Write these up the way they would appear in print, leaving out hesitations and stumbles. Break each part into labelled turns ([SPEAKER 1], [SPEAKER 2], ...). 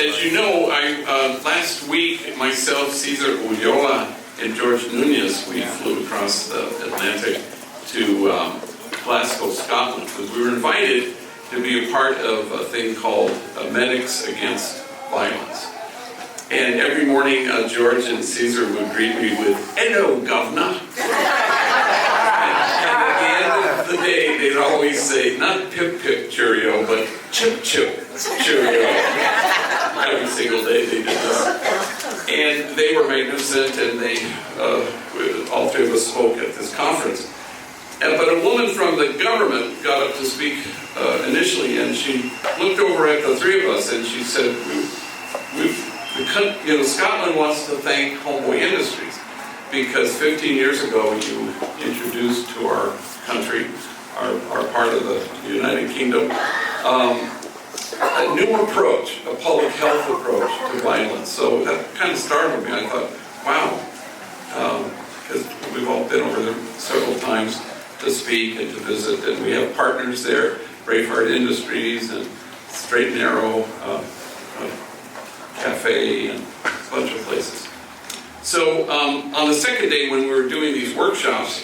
[SPEAKER 1] as you know, last week, myself, Cesar Ulloa, and George Nunez, we flew across the Atlantic to Glasgow, Scotland, because we were invited to be a part of a thing called Medics Against Violence. And every morning, George and Cesar would greet me with, "Hello, Governor." And at the end of the day, they'd always say, not pip pip cheerio, but chip chip cheerio. Every single day they did this. And they were magnificent, and they, all three of us spoke at this conference. But a woman from the government got up to speak initially, and she looked over at the three of us, and she said, Scotland wants to thank Homeboy Industries, because 15 years ago you introduced to our country, our part of the United Kingdom, a new approach, a public health approach to violence. So that kind of startled me. I thought, wow, because we've all been over there several times to speak and to visit, and we have partners there, Braveheart Industries and Straight and Narrow Cafe and a bunch of places. So on the second day when we were doing these workshops,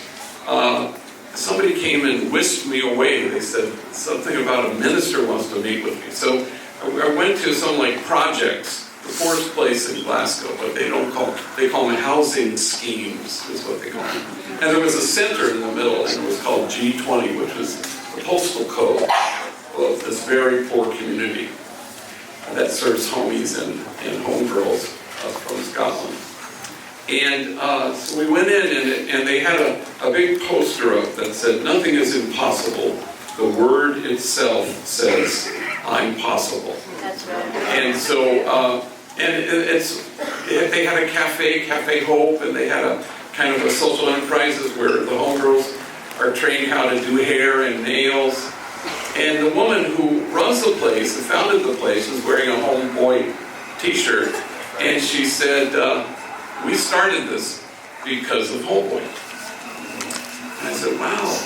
[SPEAKER 1] somebody came and whisked me away. They said something about a minister wants to meet with me. So I went to some projects, the poorest place in Glasgow, but they call them housing schemes, is what they call them. And there was a center in the middle, and it was called G20, which was the postal code of this very poor community that serves homies and homegirls from Scotland. And so we went in, and they had a big poster up that said, "Nothing is impossible. The word itself says, I'm possible."
[SPEAKER 2] That's right.
[SPEAKER 1] And so, they had a Cafe Hope, and they had a kind of a social enterprises where the homegirls are trained how to do hair and nails. And the woman who runs the place and founded the place was wearing a Homeboy t-shirt, and she said, "We started this because of Homeboy." And I said, "Wow."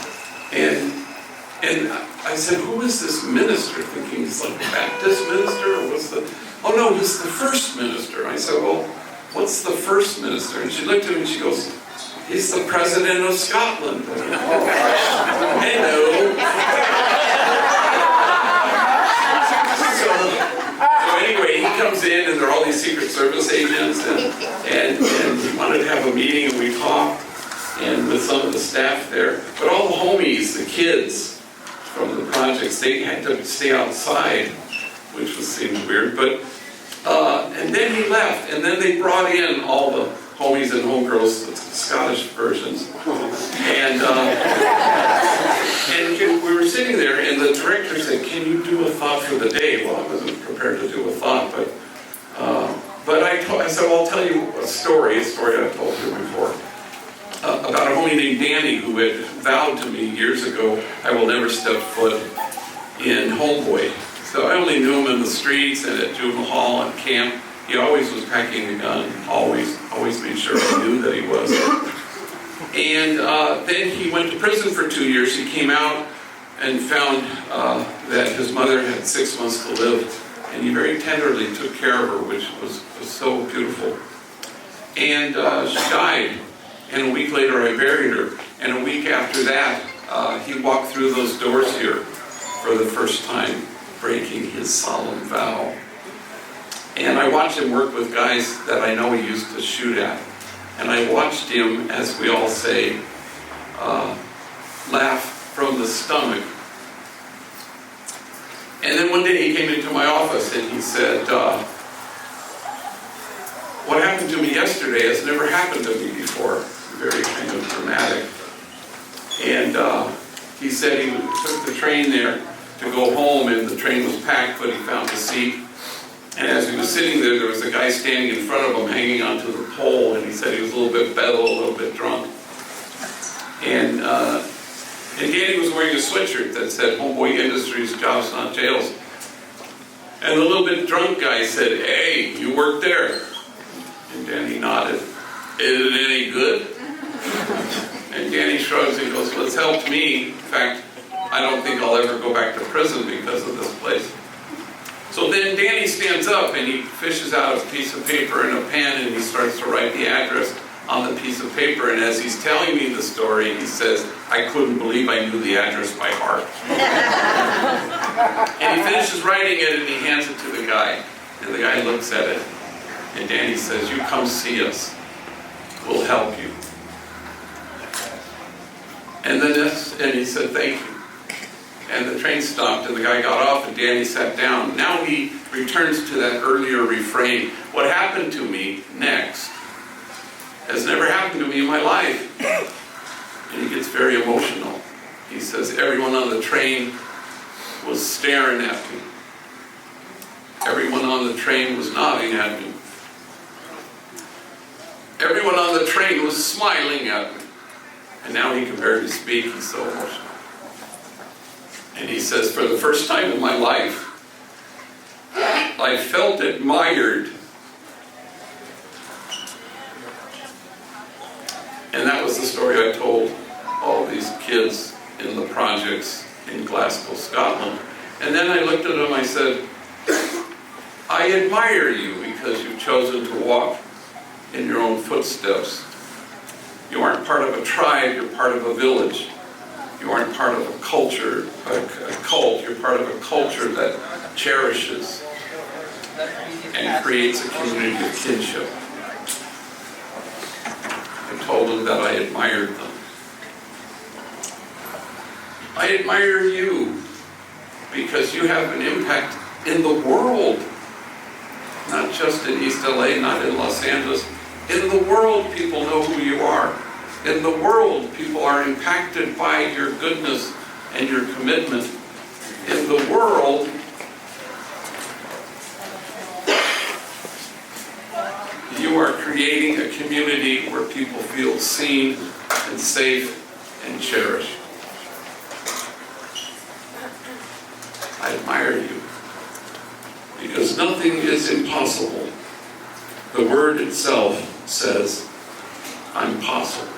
[SPEAKER 1] And I said, "Who is this minister?" Thinking he's like a Baptist minister, or what's the... "Oh no, he's the first minister." I said, "Well, what's the first minister?" And she looked at me and she goes, "He's the president of Scotland." Hello. So anyway, he comes in, and there are all these Secret Service agents, and he wanted to have a meeting, and we talked, and with some of the staff there. But all the homies, the kids from the projects, they had to stay outside, which seemed weird. But and then he left, and then they brought in all the homies and homegirls, the Scottish versions, and we were sitting there, and the director said, "Can you do a thought for the day?" Well, I wasn't prepared to do a thought, but I said, "Well, I'll tell you a story I've told you before, about a homie named Danny who had vowed to me years ago, I will never step foot in Homeboy." So I only knew him in the streets and at juvenile hall and camp. He always was packing a gun, always made sure I knew that he was. And then he went to prison for 2 years. He came out and found that his mother had 6 months to live, and he very tenderly took care of her, which was so beautiful. And she died, and a week later I buried her. And a week after that, he walked through those doors here for the first time, breaking his solemn vow. And I watched him work with guys that I know he used to shoot at. And I watched him, as we all say, laugh from the stomach. And then one day he came into my office and he said, "What happened to me yesterday has never happened to me before." Very kind of dramatic. And he said he took the train there to go home, and the train was packed, but he found a seat. And as he was sitting there, there was a guy standing in front of him, hanging onto the pole, and he said he was a little bit beddled, a little bit drunk. And Danny was wearing a sweatshirt that said, "Homeboy Industries, jobs not jails." And the little bit drunk guy said, "Hey, you work there?" And Danny nodded. "Is it any good?" And Danny shrugs and goes, "Well, it's helped me. In fact, I don't think I'll ever go back to prison because of this place." So then Danny stands up and he fishes out a piece of paper and a pen and he starts to write the address on the piece of paper. And as he's telling me the story, he says, I couldn't believe I knew the address by heart. And he finishes writing it and he hands it to the guy. And the guy looks at it. And Danny says, you come see us. We'll help you. And then he said, thank you. And the train stopped and the guy got off and Danny sat down. Now he returns to that earlier refrain. What happened to me next has never happened to me in my life. And he gets very emotional. He says, everyone on the train was staring at me. Everyone on the train was nodding at me. Everyone on the train was smiling at me. And now he can barely speak, he's so emotional. And he says, for the first time in my life, I felt admired. And that was the story I told all these kids in the projects in Glasgow, Scotland. And then I looked at them, I said, I admire you because you've chosen to walk in your own footsteps. You aren't part of a tribe, you're part of a village. You aren't part of a culture, a cult. You're part of a culture that cherishes and creates a community of kinship. I told them that I admired them. I admire you because you have an impact in the world. Not just in East LA, not in Los Angeles. In the world, people know who you are. In the world, people are impacted by your goodness and your commitment. In the world, you are creating a community where people feel seen and safe and cherished. I admire you because nothing is impossible. The word itself says, I'm possible.